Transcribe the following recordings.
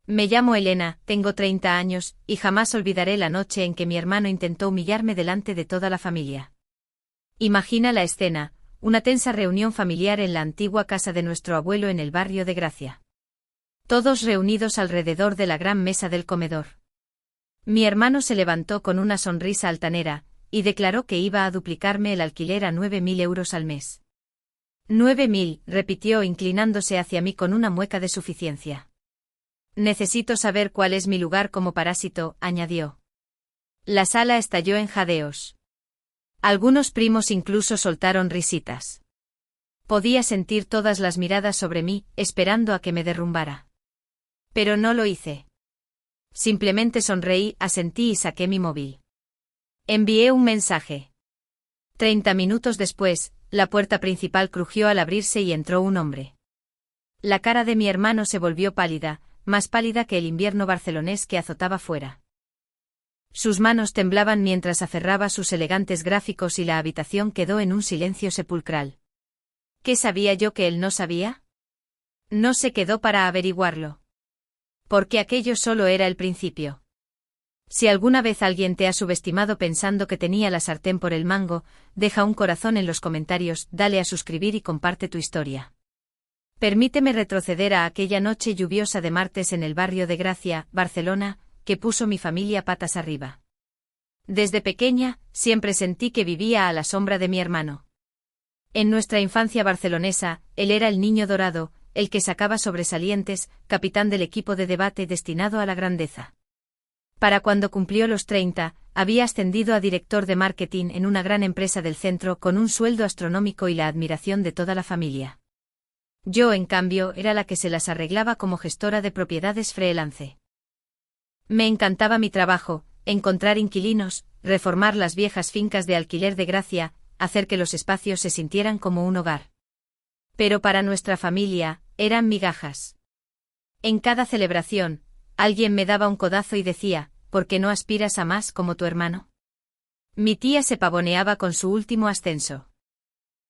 Me llamo Elena, tengo 30 años, y jamás olvidaré la noche en que mi hermano intentó humillarme delante de toda la familia. Imagina la escena, una tensa reunión familiar en la antigua casa de nuestro abuelo en el barrio de Gracia. Todos reunidos alrededor de la gran mesa del comedor. Mi hermano se levantó con una sonrisa altanera, y declaró que iba a duplicarme el alquiler a 9.000 euros al mes. 9.000, repitió inclinándose hacia mí con una mueca de suficiencia. Necesito saber cuál es mi lugar como parásito, añadió. La sala estalló en jadeos. Algunos primos incluso soltaron risitas. Podía sentir todas las miradas sobre mí, esperando a que me derrumbara. Pero no lo hice. Simplemente sonreí, asentí y saqué mi móvil. Envié un mensaje. 30 minutos después, la puerta principal crujió al abrirse y entró un hombre. La cara de mi hermano se volvió pálida, más pálida que el invierno barcelonés que azotaba fuera. Sus manos temblaban mientras aferraba sus elegantes gráficos y la habitación quedó en un silencio sepulcral. ¿Qué sabía yo que él no sabía? No se quedó para averiguarlo. Porque aquello solo era el principio. Si alguna vez alguien te ha subestimado pensando que tenía la sartén por el mango, deja un corazón en los comentarios, dale a suscribir y comparte tu historia. Permíteme retroceder a aquella noche lluviosa de martes en el barrio de Gracia, Barcelona, que puso mi familia patas arriba. Desde pequeña, siempre sentí que vivía a la sombra de mi hermano. En nuestra infancia barcelonesa, él era el niño dorado, el que sacaba sobresalientes, capitán del equipo de debate destinado a la grandeza. Para cuando cumplió los 30, había ascendido a director de marketing en una gran empresa del centro con un sueldo astronómico y la admiración de toda la familia. Yo, en cambio, era la que se las arreglaba como gestora de propiedades freelance. Me encantaba mi trabajo, encontrar inquilinos, reformar las viejas fincas de alquiler de Gracia, hacer que los espacios se sintieran como un hogar. Pero para nuestra familia, eran migajas. En cada celebración, alguien me daba un codazo y decía, ¿por qué no aspiras a más como tu hermano? Mi tía se pavoneaba con su último ascenso.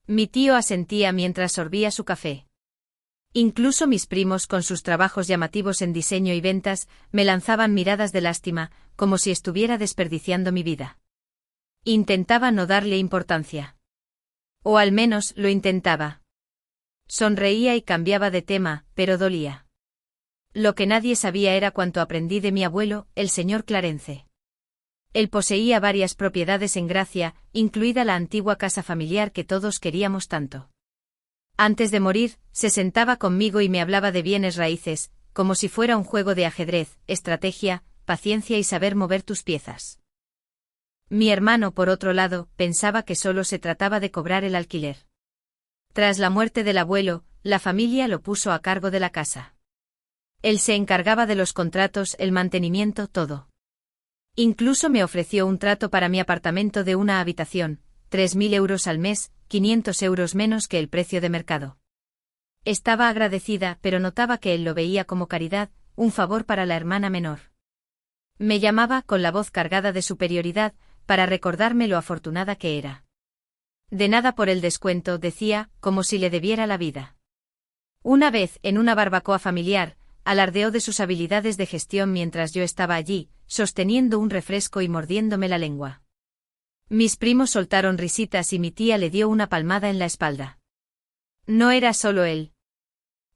Mi tío asentía mientras sorbía su café. Incluso mis primos con sus trabajos llamativos en diseño y ventas, me lanzaban miradas de lástima, como si estuviera desperdiciando mi vida. Intentaba no darle importancia. O al menos lo intentaba. Sonreía y cambiaba de tema, pero dolía. Lo que nadie sabía era cuánto aprendí de mi abuelo, el señor Clarence. Él poseía varias propiedades en Gracia, incluida la antigua casa familiar que todos queríamos tanto. Antes de morir, se sentaba conmigo y me hablaba de bienes raíces, como si fuera un juego de ajedrez, estrategia, paciencia y saber mover tus piezas. Mi hermano, por otro lado, pensaba que solo se trataba de cobrar el alquiler. Tras la muerte del abuelo, la familia lo puso a cargo de la casa. Él se encargaba de los contratos, el mantenimiento, todo. Incluso me ofreció un trato para mi apartamento de una habitación, 3.000 euros al mes, 500 euros menos que el precio de mercado. Estaba agradecida, pero notaba que él lo veía como caridad, un favor para la hermana menor. Me llamaba, con la voz cargada de superioridad, para recordarme lo afortunada que era. De nada por el descuento, decía, como si le debiera la vida. Una vez, en una barbacoa familiar, alardeó de sus habilidades de gestión mientras yo estaba allí, sosteniendo un refresco y mordiéndome la lengua. Mis primos soltaron risitas y mi tía le dio una palmada en la espalda. No era solo él.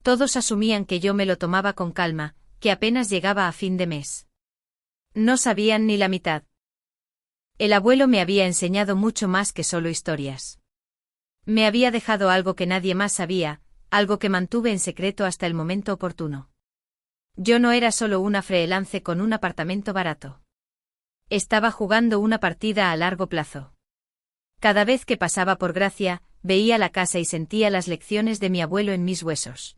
Todos asumían que yo me lo tomaba con calma, que apenas llegaba a fin de mes. No sabían ni la mitad. El abuelo me había enseñado mucho más que solo historias. Me había dejado algo que nadie más sabía, algo que mantuve en secreto hasta el momento oportuno. Yo no era solo una freelance con un apartamento barato. Estaba jugando una partida a largo plazo. Cada vez que pasaba por Gracia, veía la casa y sentía las lecciones de mi abuelo en mis huesos.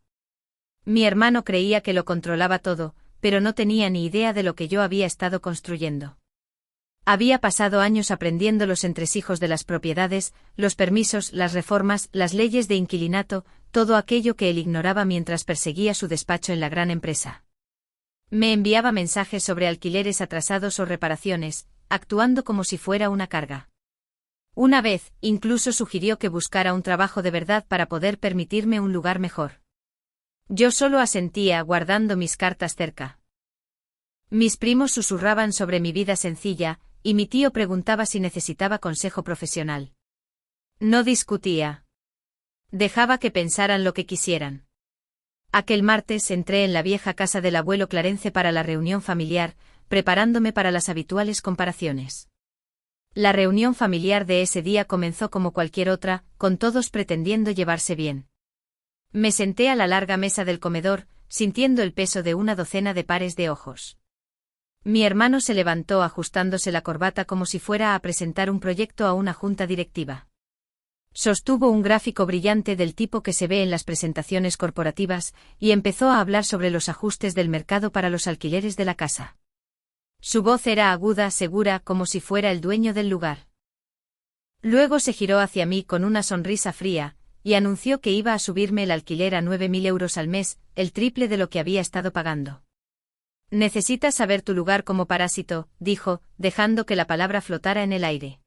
Mi hermano creía que lo controlaba todo, pero no tenía ni idea de lo que yo había estado construyendo. Había pasado años aprendiendo los entresijos de las propiedades, los permisos, las reformas, las leyes de inquilinato, todo aquello que él ignoraba mientras perseguía su despacho en la gran empresa. Me enviaba mensajes sobre alquileres atrasados o reparaciones, actuando como si fuera una carga. Una vez, incluso sugirió que buscara un trabajo de verdad para poder permitirme un lugar mejor. Yo solo asentía, guardando mis cartas cerca. Mis primos susurraban sobre mi vida sencilla, y mi tío preguntaba si necesitaba consejo profesional. No discutía. Dejaba que pensaran lo que quisieran. Aquel martes entré en la vieja casa del abuelo Clarence para la reunión familiar, preparándome para las habituales comparaciones. La reunión familiar de ese día comenzó como cualquier otra, con todos pretendiendo llevarse bien. Me senté a la larga mesa del comedor, sintiendo el peso de una docena de pares de ojos. Mi hermano se levantó ajustándose la corbata como si fuera a presentar un proyecto a una junta directiva. Sostuvo un gráfico brillante del tipo que se ve en las presentaciones corporativas, y empezó a hablar sobre los ajustes del mercado para los alquileres de la casa. Su voz era aguda, segura, como si fuera el dueño del lugar. Luego se giró hacia mí con una sonrisa fría, y anunció que iba a subirme el alquiler a 9.000 euros al mes, el triple de lo que había estado pagando. Necesitas saber tu lugar como parásito, dijo, dejando que la palabra flotara en el aire.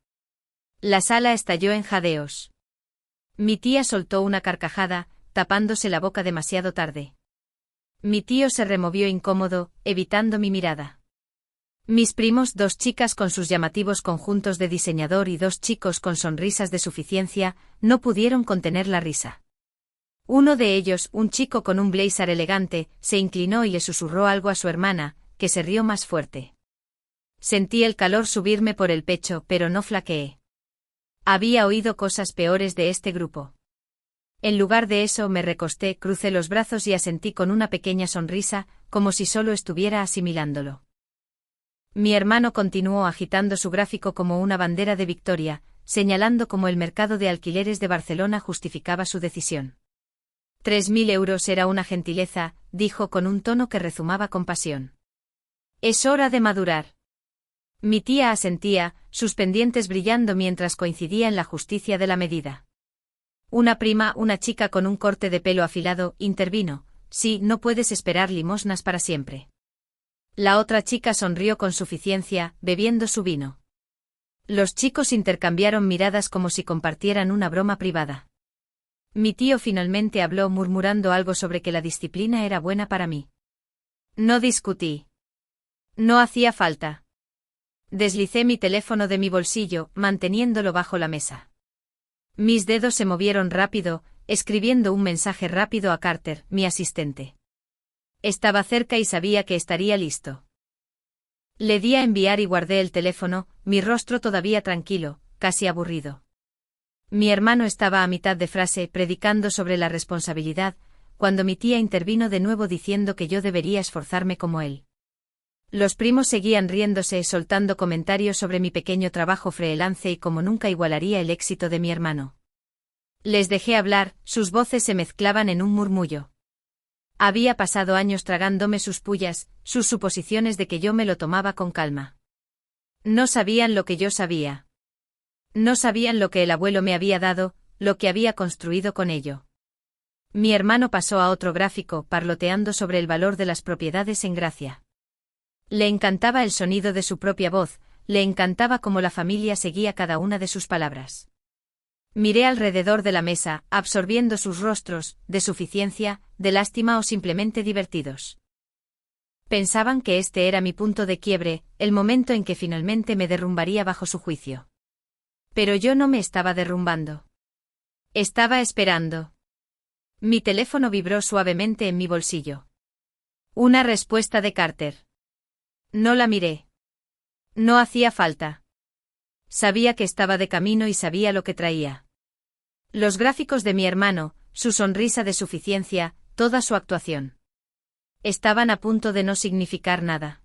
La sala estalló en jadeos. Mi tía soltó una carcajada, tapándose la boca demasiado tarde. Mi tío se removió incómodo, evitando mi mirada. Mis primos, 2 chicas con sus llamativos conjuntos de diseñador y 2 chicos con sonrisas de suficiencia, no pudieron contener la risa. Uno de ellos, un chico con un blazer elegante, se inclinó y le susurró algo a su hermana, que se rió más fuerte. Sentí el calor subirme por el pecho, pero no flaqueé. Había oído cosas peores de este grupo. En lugar de eso me recosté, crucé los brazos y asentí con una pequeña sonrisa, como si solo estuviera asimilándolo. Mi hermano continuó agitando su gráfico como una bandera de victoria, señalando cómo el mercado de alquileres de Barcelona justificaba su decisión. 3.000 euros era una gentileza, dijo con un tono que rezumaba compasión. Es hora de madurar. Mi tía asentía, sus pendientes brillando mientras coincidía en la justicia de la medida. Una prima, una chica con un corte de pelo afilado, intervino. Sí, no puedes esperar limosnas para siempre. La otra chica sonrió con suficiencia, bebiendo su vino. Los chicos intercambiaron miradas como si compartieran una broma privada. Mi tío finalmente habló murmurando algo sobre que la disciplina era buena para mí. No discutí. No hacía falta. Deslicé mi teléfono de mi bolsillo, manteniéndolo bajo la mesa. Mis dedos se movieron rápido, escribiendo un mensaje rápido a Carter, mi asistente. Estaba cerca y sabía que estaría listo. Le di a enviar y guardé el teléfono, mi rostro todavía tranquilo, casi aburrido. Mi hermano estaba a mitad de frase predicando sobre la responsabilidad, cuando mi tía intervino de nuevo diciendo que yo debería esforzarme como él. Los primos seguían riéndose, soltando comentarios sobre mi pequeño trabajo freelance y cómo nunca igualaría el éxito de mi hermano. Les dejé hablar, sus voces se mezclaban en un murmullo. Había pasado años tragándome sus pullas, sus suposiciones de que yo me lo tomaba con calma. No sabían lo que yo sabía. No sabían lo que el abuelo me había dado, lo que había construido con ello. Mi hermano pasó a otro gráfico, parloteando sobre el valor de las propiedades en Gracia. Le encantaba el sonido de su propia voz, le encantaba cómo la familia seguía cada una de sus palabras. Miré alrededor de la mesa, absorbiendo sus rostros, de suficiencia, de lástima o simplemente divertidos. Pensaban que este era mi punto de quiebre, el momento en que finalmente me derrumbaría bajo su juicio. Pero yo no me estaba derrumbando. Estaba esperando. Mi teléfono vibró suavemente en mi bolsillo. Una respuesta de Carter. No la miré. No hacía falta. Sabía que estaba de camino y sabía lo que traía. Los gráficos de mi hermano, su sonrisa de suficiencia, toda su actuación. Estaban a punto de no significar nada.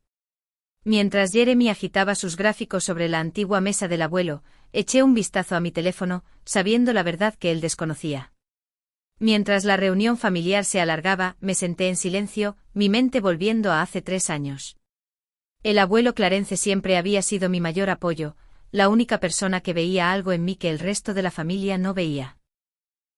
Mientras Jeremy agitaba sus gráficos sobre la antigua mesa del abuelo, eché un vistazo a mi teléfono, sabiendo la verdad que él desconocía. Mientras la reunión familiar se alargaba, me senté en silencio, mi mente volviendo a hace 3 años. El abuelo Clarence siempre había sido mi mayor apoyo, la única persona que veía algo en mí que el resto de la familia no veía.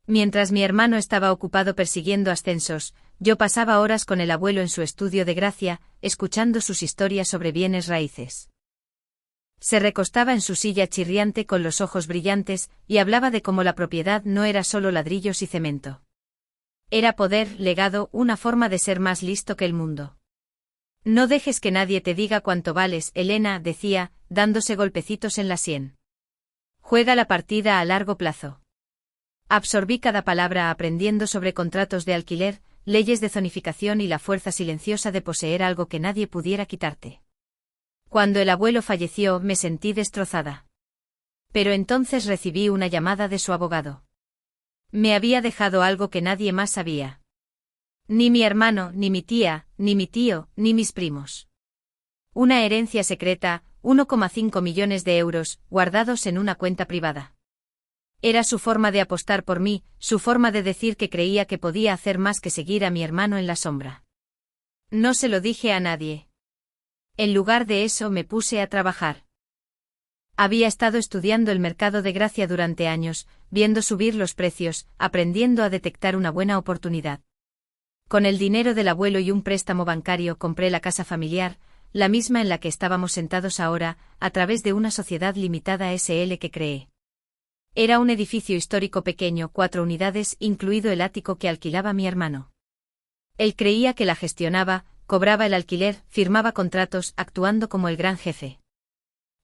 Mientras mi hermano estaba ocupado persiguiendo ascensos, yo pasaba horas con el abuelo en su estudio de Gracia, escuchando sus historias sobre bienes raíces. Se recostaba en su silla chirriante con los ojos brillantes, y hablaba de cómo la propiedad no era solo ladrillos y cemento. Era poder, legado, una forma de ser más listo que el mundo. No dejes que nadie te diga cuánto vales, Elena, decía, dándose golpecitos en la sien. Juega la partida a largo plazo. Absorbí cada palabra aprendiendo sobre contratos de alquiler, leyes de zonificación y la fuerza silenciosa de poseer algo que nadie pudiera quitarte. Cuando el abuelo falleció, me sentí destrozada. Pero entonces recibí una llamada de su abogado. Me había dejado algo que nadie más sabía. Ni mi hermano, ni mi tía, ni mi tío, ni mis primos. Una herencia secreta, 1,5 millones de euros, guardados en una cuenta privada. Era su forma de apostar por mí, su forma de decir que creía que podía hacer más que seguir a mi hermano en la sombra. No se lo dije a nadie. En lugar de eso me puse a trabajar. Había estado estudiando el mercado de Gracia durante años, viendo subir los precios, aprendiendo a detectar una buena oportunidad. Con el dinero del abuelo y un préstamo bancario compré la casa familiar, la misma en la que estábamos sentados ahora, a través de una sociedad limitada SL que creé. Era un edificio histórico pequeño, 4 unidades, incluido el ático que alquilaba mi hermano. Él creía que la gestionaba, cobraba el alquiler, firmaba contratos, actuando como el gran jefe.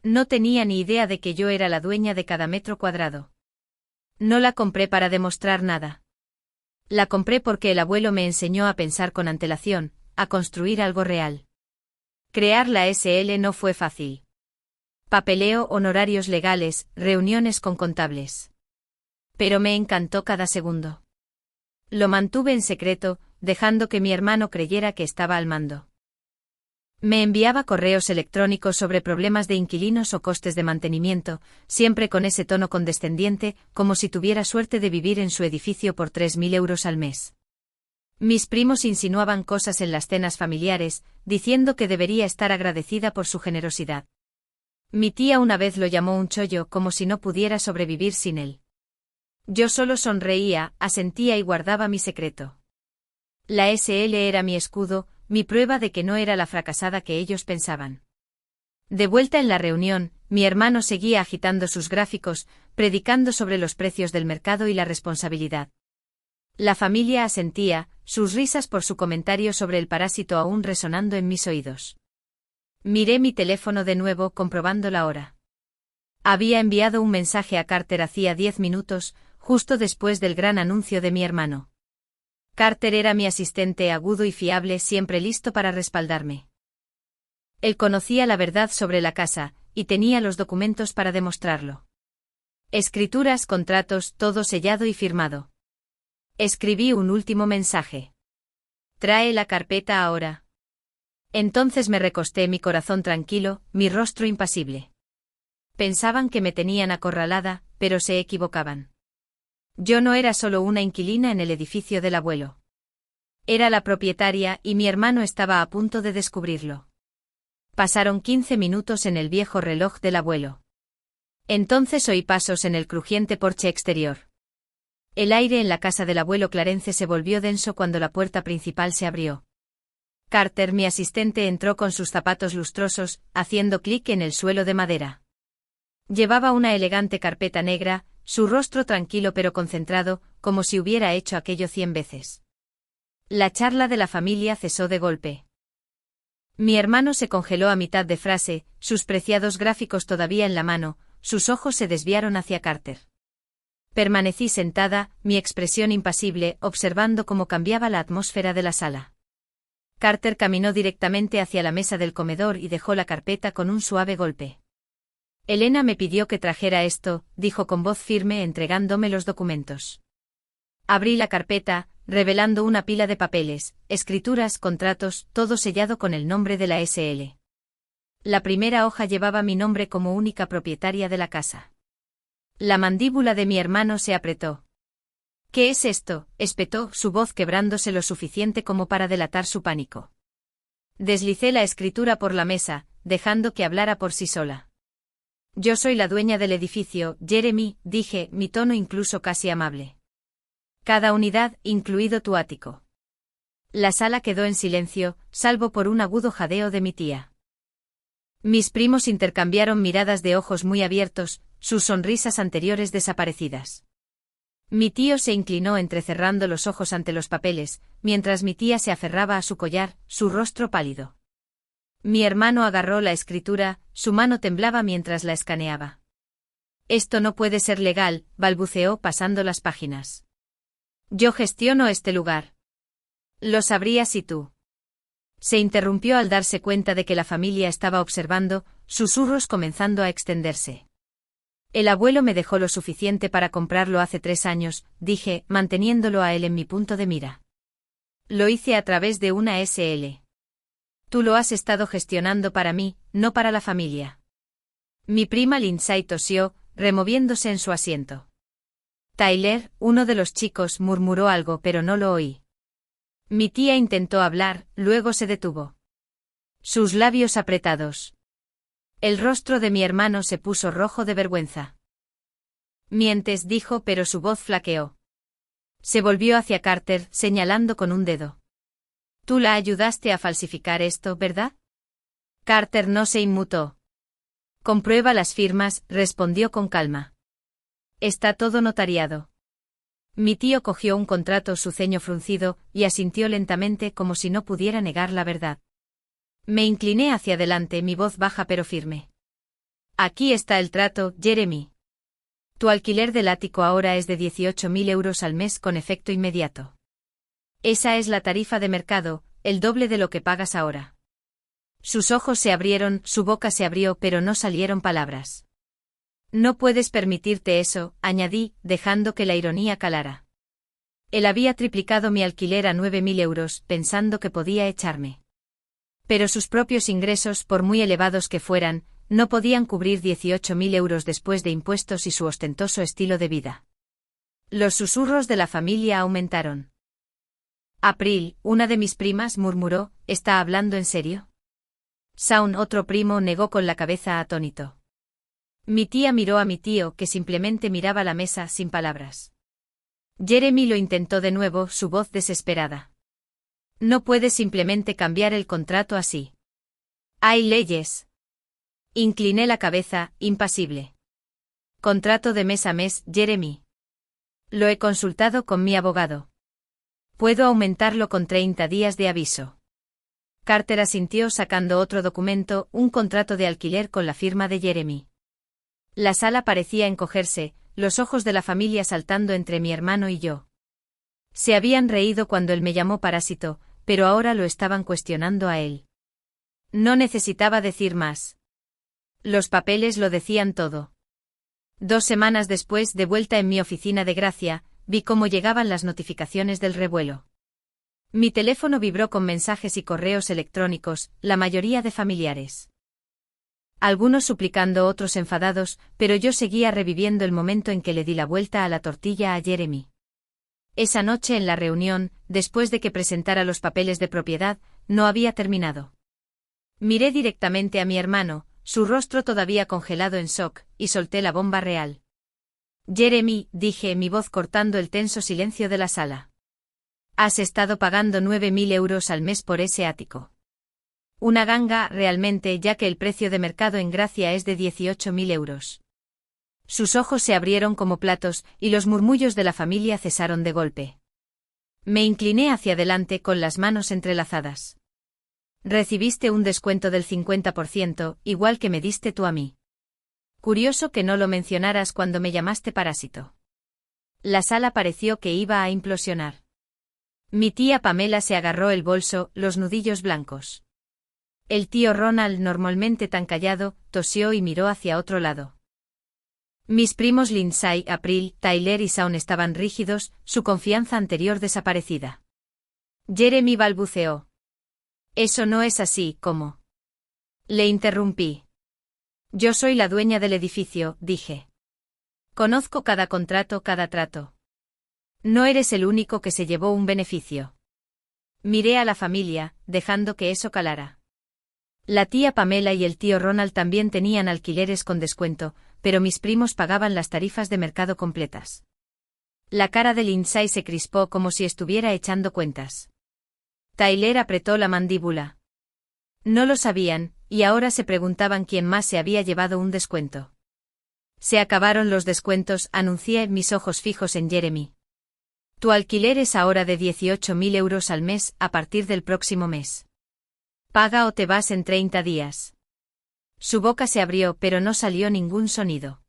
No tenía ni idea de que yo era la dueña de cada metro cuadrado. No la compré para demostrar nada. La compré porque el abuelo me enseñó a pensar con antelación, a construir algo real. Crear la SL no fue fácil. Papeleo, honorarios legales, reuniones con contables. Pero me encantó cada segundo. Lo mantuve en secreto, dejando que mi hermano creyera que estaba al mando. Me enviaba correos electrónicos sobre problemas de inquilinos o costes de mantenimiento, siempre con ese tono condescendiente, como si tuviera suerte de vivir en su edificio por 3.000 euros al mes. Mis primos insinuaban cosas en las cenas familiares, diciendo que debería estar agradecida por su generosidad. Mi tía una vez lo llamó un chollo, como si no pudiera sobrevivir sin él. Yo solo sonreía, asentía y guardaba mi secreto. La SL era mi escudo, mi prueba de que no era la fracasada que ellos pensaban. De vuelta en la reunión, mi hermano seguía agitando sus gráficos, predicando sobre los precios del mercado y la responsabilidad. La familia asentía, sus risas por su comentario sobre el parásito aún resonando en mis oídos. Miré mi teléfono de nuevo, comprobando la hora. Había enviado un mensaje a Carter hacía 10 minutos, justo después del gran anuncio de mi hermano. Carter era mi asistente agudo y fiable, siempre listo para respaldarme. Él conocía la verdad sobre la casa, y tenía los documentos para demostrarlo. Escrituras, contratos, todo sellado y firmado. Escribí un último mensaje. Trae la carpeta ahora. Entonces me recosté, mi corazón tranquilo, mi rostro impasible. Pensaban que me tenían acorralada, pero se equivocaban. Yo no era solo una inquilina en el edificio del abuelo. Era la propietaria y mi hermano estaba a punto de descubrirlo. Pasaron 15 minutos en el viejo reloj del abuelo. Entonces oí pasos en el crujiente porche exterior. El aire en la casa del abuelo Clarence se volvió denso cuando la puerta principal se abrió. Carter, mi asistente, entró con sus zapatos lustrosos, haciendo clic en el suelo de madera. Llevaba una elegante carpeta negra, su rostro tranquilo pero concentrado, como si hubiera hecho aquello 100 veces. La charla de la familia cesó de golpe. Mi hermano se congeló a mitad de frase, sus preciados gráficos todavía en la mano, sus ojos se desviaron hacia Carter. Permanecí sentada, mi expresión impasible, observando cómo cambiaba la atmósfera de la sala. Carter caminó directamente hacia la mesa del comedor y dejó la carpeta con un suave golpe. Elena me pidió que trajera esto, dijo con voz firme, entregándome los documentos. Abrí la carpeta, revelando una pila de papeles, escrituras, contratos, todo sellado con el nombre de la SL. La primera hoja llevaba mi nombre como única propietaria de la casa. La mandíbula de mi hermano se apretó. ¿Qué es esto?, espetó, su voz quebrándose lo suficiente como para delatar su pánico. Deslicé la escritura por la mesa, dejando que hablara por sí sola. Yo soy la dueña del edificio, Jeremy, dije, mi tono incluso casi amable. Cada unidad, incluido tu ático. La sala quedó en silencio, salvo por un agudo jadeo de mi tía. Mis primos intercambiaron miradas de ojos muy abiertos, sus sonrisas anteriores desaparecidas. Mi tío se inclinó entrecerrando los ojos ante los papeles, mientras mi tía se aferraba a su collar, su rostro pálido. Mi hermano agarró la escritura, su mano temblaba mientras la escaneaba. Esto no puede ser legal, balbuceó pasando las páginas. Yo gestiono este lugar. Lo sabrías si tú. Se interrumpió al darse cuenta de que la familia estaba observando, susurros comenzando a extenderse. El abuelo me dejó lo suficiente para comprarlo hace 3 años, dije, manteniéndolo a él en mi punto de mira. Lo hice a través de una SL. Tú lo has estado gestionando para mí, no para la familia. Mi prima Lindsay tosió, removiéndose en su asiento. Tyler, uno de los chicos, murmuró algo pero no lo oí. Mi tía intentó hablar, luego se detuvo. Sus labios apretados. El rostro de mi hermano se puso rojo de vergüenza. Mientes, dijo, pero su voz flaqueó. Se volvió hacia Carter, señalando con un dedo. Tú la ayudaste a falsificar esto, ¿verdad? Carter no se inmutó. Comprueba las firmas, respondió con calma. Está todo notariado. Mi tío cogió un contrato, su ceño fruncido, y asintió lentamente como si no pudiera negar la verdad. Me incliné hacia adelante, mi voz baja pero firme. Aquí está el trato, Jeremy. Tu alquiler del ático ahora es de 18.000 euros al mes con efecto inmediato. Esa es la tarifa de mercado, el doble de lo que pagas ahora. Sus ojos se abrieron, su boca se abrió, pero no salieron palabras. No puedes permitirte eso, añadí, dejando que la ironía calara. Él había triplicado mi alquiler a 9.000 euros, pensando que podía echarme. Pero sus propios ingresos, por muy elevados que fueran, no podían cubrir 18.000 euros después de impuestos y su ostentoso estilo de vida. Los susurros de la familia aumentaron. April, una de mis primas, murmuró, ¿está hablando en serio? Shaun, otro primo, negó con la cabeza atónito. Mi tía miró a mi tío, que simplemente miraba la mesa sin palabras. Jeremy lo intentó de nuevo, su voz desesperada. No puedes simplemente cambiar el contrato así. Hay leyes. Incliné la cabeza, impasible. Contrato de mes a mes, Jeremy. Lo he consultado con mi abogado. Puedo aumentarlo con 30 días de aviso. Carter asintió sacando otro documento, un contrato de alquiler con la firma de Jeremy. La sala parecía encogerse, los ojos de la familia saltando entre mi hermano y yo. Se habían reído cuando él me llamó parásito, pero ahora lo estaban cuestionando a él. No necesitaba decir más. Los papeles lo decían todo. 2 semanas después, de vuelta en mi oficina de Gracia, vi cómo llegaban las notificaciones del revuelo. Mi teléfono vibró con mensajes y correos electrónicos, la mayoría de familiares. Algunos suplicando, otros enfadados, pero yo seguía reviviendo el momento en que le di la vuelta a la tortilla a Jeremy. Esa noche en la reunión, después de que presentara los papeles de propiedad, no había terminado. Miré directamente a mi hermano, su rostro todavía congelado en shock, y solté la bomba real. Jeremy, dije, mi voz cortando el tenso silencio de la sala. Has estado pagando 9.000 euros al mes por ese ático. Una ganga, realmente, ya que el precio de mercado en Gracia es de 18.000 euros. Sus ojos se abrieron como platos, y los murmullos de la familia cesaron de golpe. Me incliné hacia adelante con las manos entrelazadas. Recibiste un descuento del 50%, igual que me diste tú a mí. Curioso que no lo mencionaras cuando me llamaste parásito. La sala pareció que iba a implosionar. Mi tía Pamela se agarró el bolso, los nudillos blancos. El tío Ronald, normalmente tan callado, tosió y miró hacia otro lado. Mis primos Lindsay, April, Tyler y Shaun estaban rígidos, su confianza anterior desaparecida. Jeremy balbuceó. Eso no es así, ¿cómo? Le interrumpí. Yo soy la dueña del edificio, dije. Conozco cada contrato, cada trato. No eres el único que se llevó un beneficio. Miré a la familia, dejando que eso calara. La tía Pamela y el tío Ronald también tenían alquileres con descuento, pero mis primos pagaban las tarifas de mercado completas. La cara de Lindsay se crispó como si estuviera echando cuentas. Tyler apretó la mandíbula. No lo sabían, y ahora se preguntaban quién más se había llevado un descuento. Se acabaron los descuentos, anuncié, mis ojos fijos en Jeremy. Tu alquiler es ahora de 18.000 euros al mes, a partir del próximo mes. Paga o te vas en 30 días. Su boca se abrió pero no salió ningún sonido.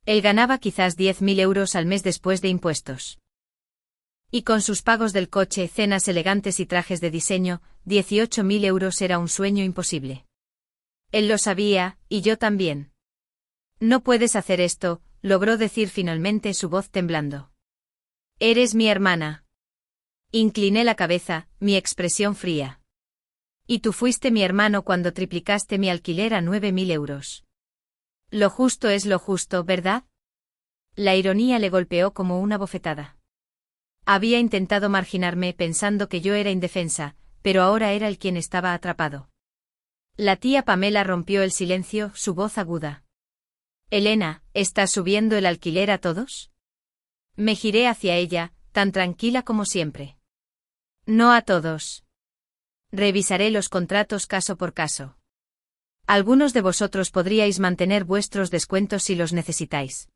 Él ganaba quizás 10.000 euros al mes después de impuestos. Y con sus pagos del coche, cenas elegantes y trajes de diseño, 18.000 euros era un sueño imposible. Él lo sabía, y yo también. No puedes hacer esto, logró decir finalmente, su voz temblando. Eres mi hermana. Incliné la cabeza, mi expresión fría. Y tú fuiste mi hermano cuando triplicaste mi alquiler a 9.000 euros. Lo justo es lo justo, ¿verdad? La ironía le golpeó como una bofetada. Había intentado marginarme pensando que yo era indefensa, pero ahora era él quien estaba atrapado. La tía Pamela rompió el silencio, su voz aguda. Elena, ¿estás subiendo el alquiler a todos? Me giré hacia ella, tan tranquila como siempre. No a todos. Revisaré los contratos caso por caso. Algunos de vosotros podríais mantener vuestros descuentos si los necesitáis.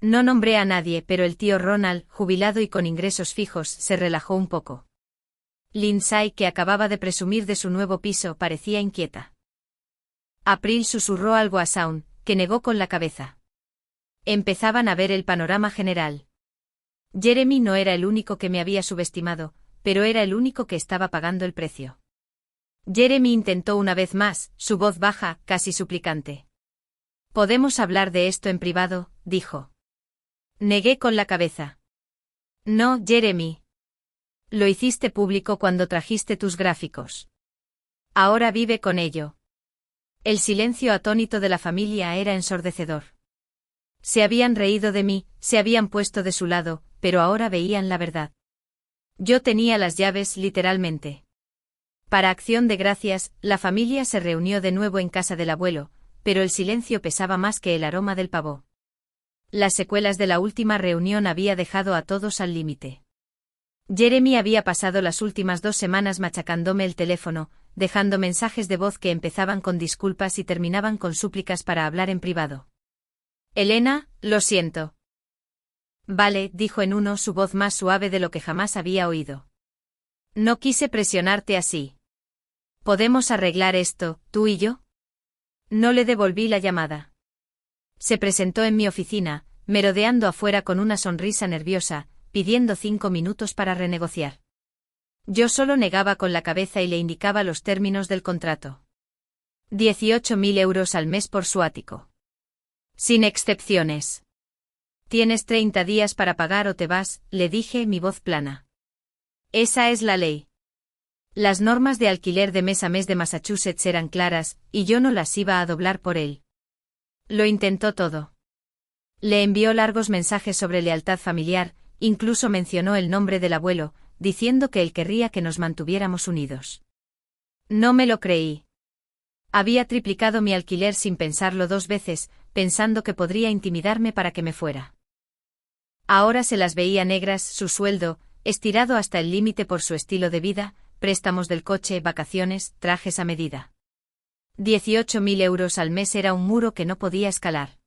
No nombré a nadie, pero el tío Ronald, jubilado y con ingresos fijos, se relajó un poco. Lindsay, que acababa de presumir de su nuevo piso, parecía inquieta. April susurró algo a Shaun, que negó con la cabeza. Empezaban a ver el panorama general. Jeremy no era el único que me había subestimado, pero era el único que estaba pagando el precio. Jeremy intentó una vez más, su voz baja, casi suplicante. «¿Podemos hablar de esto en privado?», dijo. Negué con la cabeza. «No, Jeremy. Lo hiciste público cuando trajiste tus gráficos. Ahora vive con ello». El silencio atónito de la familia era ensordecedor. Se habían reído de mí, se habían puesto de su lado, pero ahora veían la verdad. Yo tenía las llaves, literalmente. Para Acción de Gracias, la familia se reunió de nuevo en casa del abuelo, pero el silencio pesaba más que el aroma del pavo. Las secuelas de la última reunión había dejado a todos al límite. Jeremy había pasado las últimas 2 semanas machacándome el teléfono, dejando mensajes de voz que empezaban con disculpas y terminaban con súplicas para hablar en privado. «Elena, lo siento». «Vale», dijo en uno, su voz más suave de lo que jamás había oído. «No quise presionarte así. ¿Podemos arreglar esto, tú y yo?» No le devolví la llamada. Se presentó en mi oficina, merodeando afuera con una sonrisa nerviosa, pidiendo 5 minutos para renegociar. Yo solo negaba con la cabeza y le indicaba los términos del contrato. 18.000 euros al mes por su ático. Sin excepciones. Tienes 30 días para pagar o te vas, le dije, mi voz plana. Esa es la ley. Las normas de alquiler de mes a mes de Massachusetts eran claras, y yo no las iba a doblar por él. Lo intentó todo. Le envió largos mensajes sobre lealtad familiar, incluso mencionó el nombre del abuelo, diciendo que él querría que nos mantuviéramos unidos. No me lo creí. Había triplicado mi alquiler sin pensarlo 2 veces, pensando que podría intimidarme para que me fuera. Ahora se las veía negras, su sueldo, estirado hasta el límite por su estilo de vida, préstamos del coche, vacaciones, trajes a medida. 18.000 euros al mes era un muro que no podía escalar.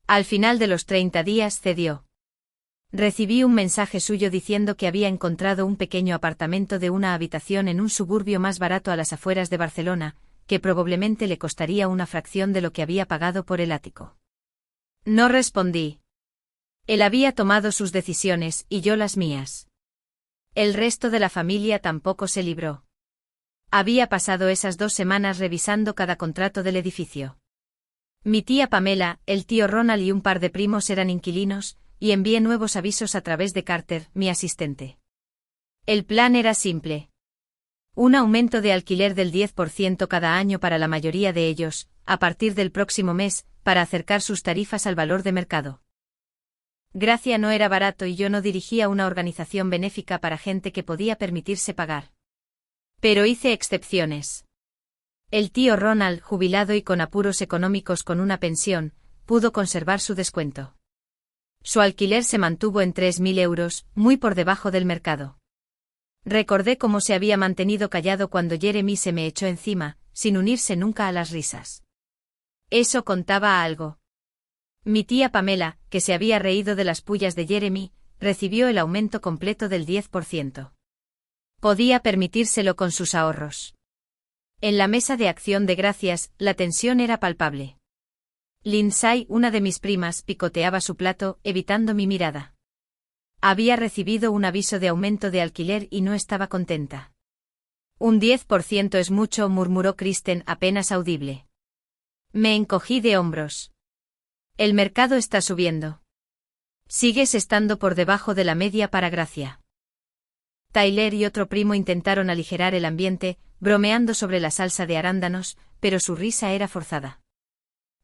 Al final de los 30 días cedió. Recibí un mensaje suyo diciendo que había encontrado un pequeño apartamento de una habitación en un suburbio más barato a las afueras de Barcelona, que probablemente le costaría una fracción de lo que había pagado por el ático. No respondí. Él había tomado sus decisiones y yo las mías. El resto de la familia tampoco se libró. Había pasado esas 2 semanas revisando cada contrato del edificio. Mi tía Pamela, el tío Ronald y un par de primos eran inquilinos, y envié nuevos avisos a través de Carter, mi asistente. El plan era simple. Un aumento de alquiler del 10% cada año para la mayoría de ellos, a partir del próximo mes, para acercar sus tarifas al valor de mercado. Gracia no era barato y yo no dirigía una organización benéfica para gente que podía permitirse pagar. Pero hice excepciones. El tío Ronald, jubilado y con apuros económicos con una pensión, pudo conservar su descuento. Su alquiler se mantuvo en 3.000 euros, muy por debajo del mercado. Recordé cómo se había mantenido callado cuando Jeremy se me echó encima, sin unirse nunca a las risas. Eso contaba algo. Mi tía Pamela, que se había reído de las pullas de Jeremy, recibió el aumento completo del 10%. Podía permitírselo con sus ahorros. En la mesa de acción de gracias, la tensión era palpable. Lindsay, una de mis primas, picoteaba su plato, evitando mi mirada. Había recibido un aviso de aumento de alquiler y no estaba contenta. Un 10% es mucho, murmuró Kristen apenas audible. Me encogí de hombros. El mercado está subiendo. Sigues estando por debajo de la media para Gracia. Tyler y otro primo intentaron aligerar el ambiente, bromeando sobre la salsa de arándanos, pero su risa era forzada.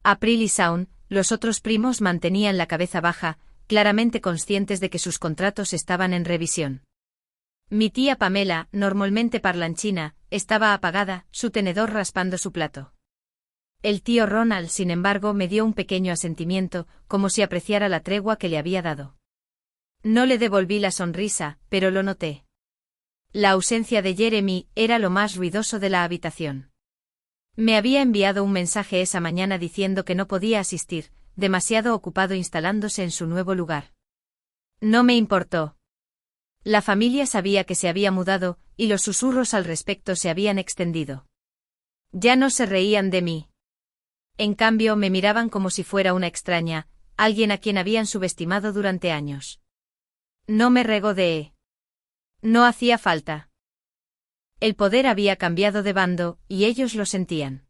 April y Shaun, los otros primos, mantenían la cabeza baja, claramente conscientes de que sus contratos estaban en revisión. Mi tía Pamela, normalmente parlanchina, estaba apagada, su tenedor raspando su plato. El tío Ronald, sin embargo, me dio un pequeño asentimiento, como si apreciara la tregua que le había dado. No le devolví la sonrisa, pero lo noté. La ausencia de Jeremy era lo más ruidoso de la habitación. Me había enviado un mensaje esa mañana diciendo que no podía asistir, demasiado ocupado instalándose en su nuevo lugar. No me importó. La familia sabía que se había mudado, y los susurros al respecto se habían extendido. Ya no se reían de mí. En cambio, me miraban como si fuera una extraña, alguien a quien habían subestimado durante años. No me regodeé. No hacía falta. El poder había cambiado de bando, y ellos lo sentían.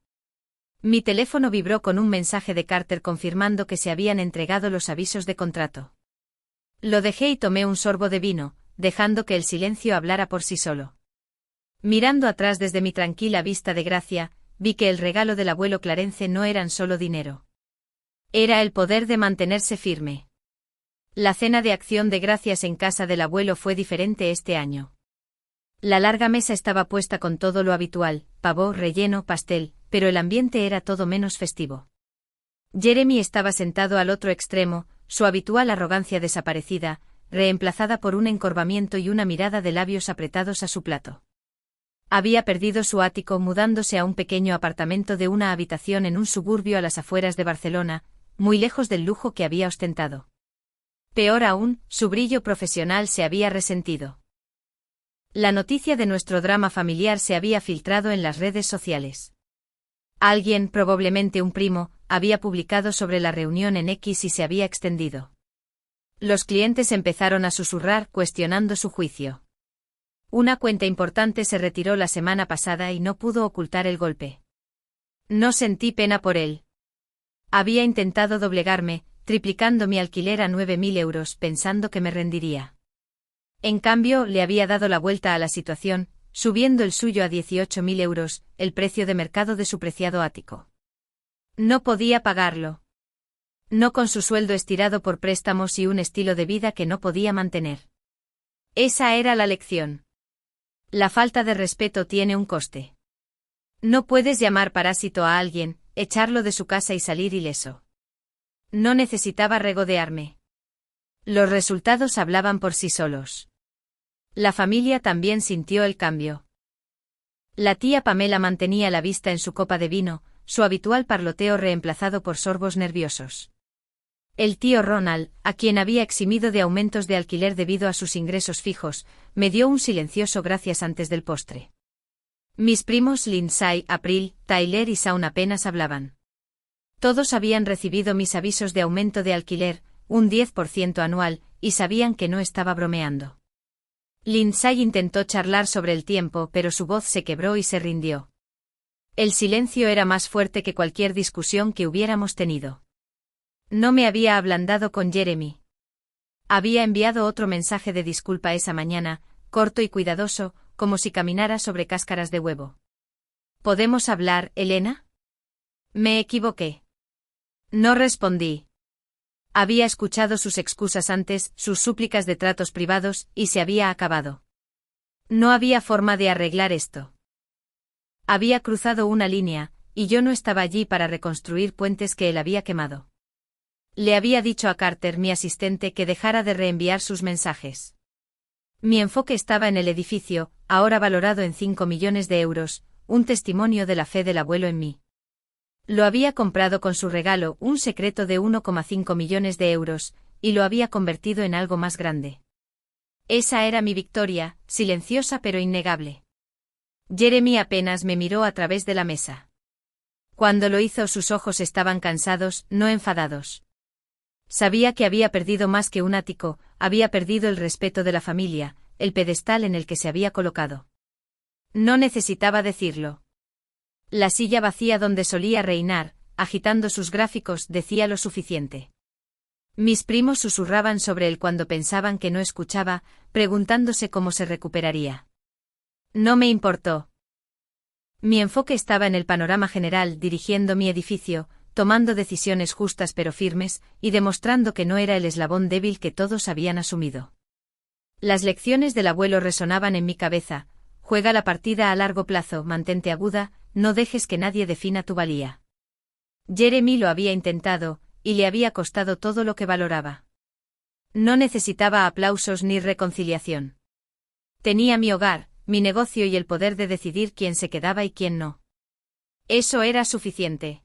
Mi teléfono vibró con un mensaje de Carter confirmando que se habían entregado los avisos de contrato. Lo dejé y tomé un sorbo de vino, dejando que el silencio hablara por sí solo. Mirando atrás desde mi tranquila vista de Gracia, vi que el regalo del abuelo Clarence no eran solo dinero. Era el poder de mantenerse firme. La cena de acción de gracias en casa del abuelo fue diferente este año. La larga mesa estaba puesta con todo lo habitual, pavo, relleno, pastel, pero el ambiente era todo menos festivo. Jeremy estaba sentado al otro extremo, su habitual arrogancia desaparecida, reemplazada por un encorvamiento y una mirada de labios apretados a su plato. Había perdido su ático mudándose a un pequeño apartamento de una habitación en un suburbio a las afueras de Barcelona, muy lejos del lujo que había ostentado. Peor aún, su brillo profesional se había resentido. La noticia de nuestro drama familiar se había filtrado en las redes sociales. Alguien, probablemente un primo, había publicado sobre la reunión en X y se había extendido. Los clientes empezaron a susurrar, cuestionando su juicio. Una cuenta importante se retiró la semana pasada y no pudo ocultar el golpe. No sentí pena por él. Había intentado doblegarme, triplicando mi alquiler a 9.000 euros pensando que me rendiría. En cambio, le había dado la vuelta a la situación, subiendo el suyo a 18.000 euros, el precio de mercado de su preciado ático. No podía pagarlo. No con su sueldo estirado por préstamos y un estilo de vida que no podía mantener. Esa era la lección. La falta de respeto tiene un coste. No puedes llamar parásito a alguien, echarlo de su casa y salir ileso. No necesitaba regodearme. Los resultados hablaban por sí solos. La familia también sintió el cambio. La tía Pamela mantenía la vista en su copa de vino, su habitual parloteo reemplazado por sorbos nerviosos. El tío Ronald, a quien había eximido de aumentos de alquiler debido a sus ingresos fijos, me dio un silencioso gracias antes del postre. Mis primos Lindsay, April, Tyler y Shaun apenas hablaban. Todos habían recibido mis avisos de aumento de alquiler, un 10% anual, y sabían que no estaba bromeando. Lindsay intentó charlar sobre el tiempo, pero su voz se quebró y se rindió. El silencio era más fuerte que cualquier discusión que hubiéramos tenido. No me había ablandado con Jeremy. Había enviado otro mensaje de disculpa esa mañana, corto y cuidadoso, como si caminara sobre cáscaras de huevo. ¿Podemos hablar, Elena? Me equivoqué. No respondí. Había escuchado sus excusas antes, sus súplicas de tratos privados, y se había acabado. No había forma de arreglar esto. Había cruzado una línea, y yo no estaba allí para reconstruir puentes que él había quemado. Le había dicho a Carter, mi asistente, que dejara de reenviar sus mensajes. Mi enfoque estaba en el edificio, ahora valorado en 5 millones de euros, un testimonio de la fe del abuelo en mí. Lo había comprado con su regalo, un secreto de 1,5 millones de euros, y lo había convertido en algo más grande. Esa era mi victoria, silenciosa pero innegable. Jeremy apenas me miró a través de la mesa. Cuando lo hizo, sus ojos estaban cansados, no enfadados. Sabía que había perdido más que un ático, había perdido el respeto de la familia, el pedestal en el que se había colocado. No necesitaba decirlo. La silla vacía donde solía reinar, agitando sus gráficos, decía lo suficiente. Mis primos susurraban sobre él cuando pensaban que no escuchaba, preguntándose cómo se recuperaría. No me importó. Mi enfoque estaba en el panorama general, dirigiendo mi edificio, tomando decisiones justas pero firmes, y demostrando que no era el eslabón débil que todos habían asumido. Las lecciones del abuelo resonaban en mi cabeza: juega la partida a largo plazo, mantente aguda, no dejes que nadie defina tu valía. Jeremy lo había intentado, y le había costado todo lo que valoraba. No necesitaba aplausos ni reconciliación. Tenía mi hogar, mi negocio y el poder de decidir quién se quedaba y quién no. Eso era suficiente.